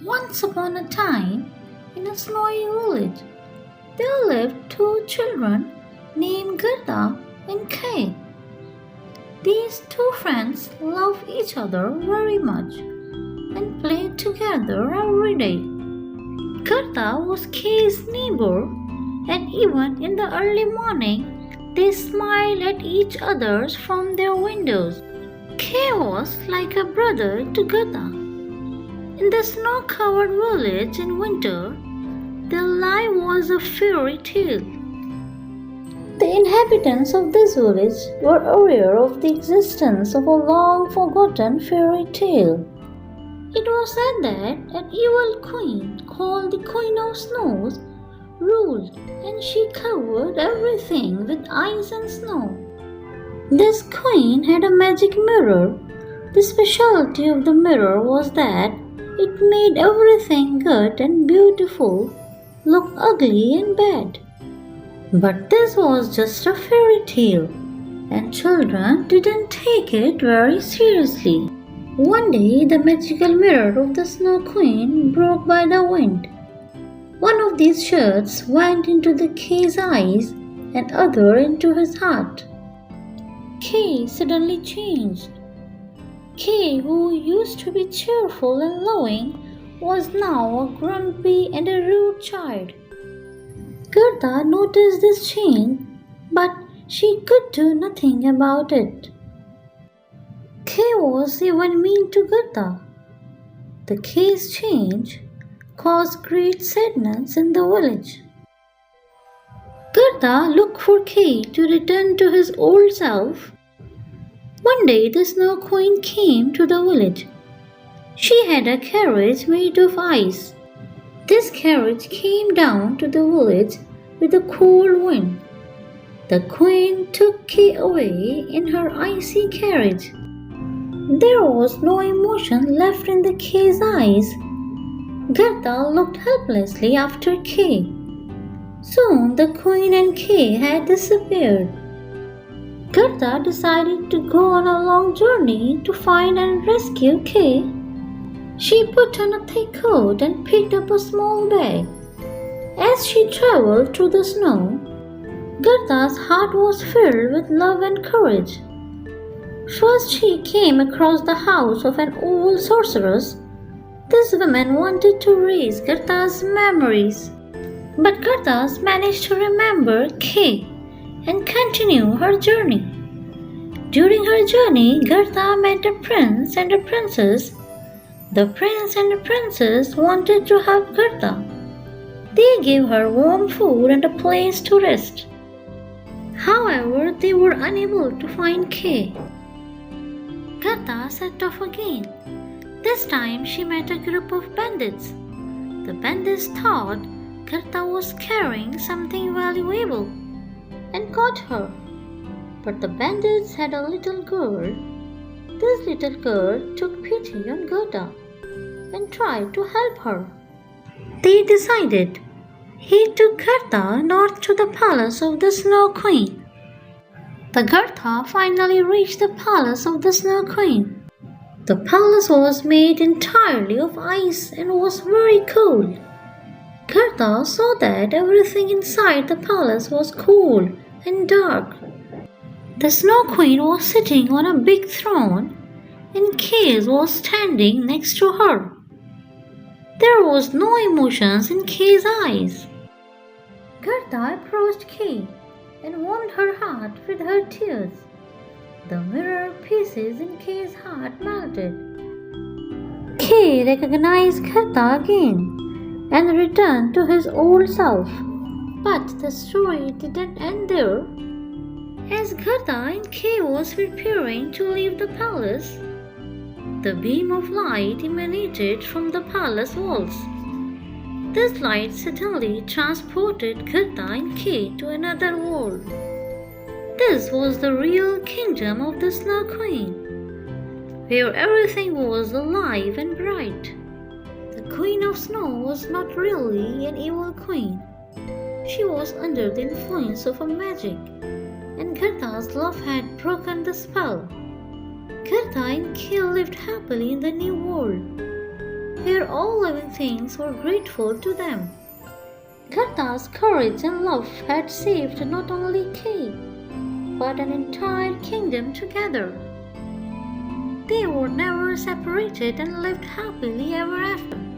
Once upon a time, in a snowy village, there lived two children named Gerda and Kay. These two friends loved each other very much and played together every day. Gerda was Kay's neighbor, and even in the early morning, they smiled at each other from their windows. Kay was like a brother to Gerda. In the snow-covered village in winter, their life was a fairy tale. The inhabitants of this village were aware of the existence of a long-forgotten fairy tale. It was said that an evil queen called the Queen of Snows ruled, and she covered everything with ice and snow. This queen had a magic mirror. The specialty of the mirror was that it made everything good and beautiful look ugly and bad. But this was just a fairy tale, and children didn't take it very seriously. One day, the magical mirror of the Snow Queen broke by the wind. One of these shards went into the Kay's eyes and other into his heart. Kay suddenly changed. Kay, who used to be cheerful and loving, was now a grumpy and a rude child. Gerda noticed this change, but she could do nothing about it. Kay was even mean to Gerda. The Kay's change caused great sadness in the village. Gerda looked for Kay to return to his old self. One day the Snow Queen came to the village. She had a carriage made of ice. This carriage came down to the village with a cold wind. The queen took Kay away in her icy carriage. There was no emotion left in the Kay's eyes. Gerda looked helplessly after Kay. Soon the queen and Kay had disappeared. Gerda decided to go on a long journey to find and rescue Kay. She put on a thick coat and picked up a small bag. As she traveled through the snow, Gerda's heart was filled with love and courage. First, she came across the house of an old sorceress. This woman wanted to erase Gerda's memories, but Gerda managed to remember Kay and continue her journey. During her journey, Gerda met a prince and a princess. The prince and the princess wanted to help Gerda. They gave her warm food and a place to rest. However, they were unable to find Kay. Gerda set off again. This time she met a group of bandits. The bandits thought Gerda was carrying something valuable and caught her. But the bandits had a little girl. This little girl took pity on Gerda and tried to help her. They decided he took Gerda north to the palace of the Snow Queen. The Gerda finally reached the palace of the Snow Queen. The palace was made entirely of ice and was very cold. Gerda saw that everything inside the palace was cold and dark. The Snow Queen was sitting on a big throne, and Kay was standing next to her. There was no emotions in Kay's eyes. Gerda approached Kay and warmed her heart with her tears. The mirror pieces in Kay's heart melted. Kay recognized Gerda again and returned to his old self. But the story didn't end there. As Gerda and Kay was preparing to leave the palace, the beam of light emanated from the palace walls. This light suddenly transported Gerda and Kay to another world. This was the real kingdom of the Snow Queen, where everything was alive and bright. The Queen of Snow was not really an evil queen. She was under the influence of a magic, and Gerda's love had broken the spell. Gerda and Kay lived happily in the new world, where all living things were grateful to them. Gatha's courage and love had saved not only Kay, but an entire kingdom together. They were never separated and lived happily ever after.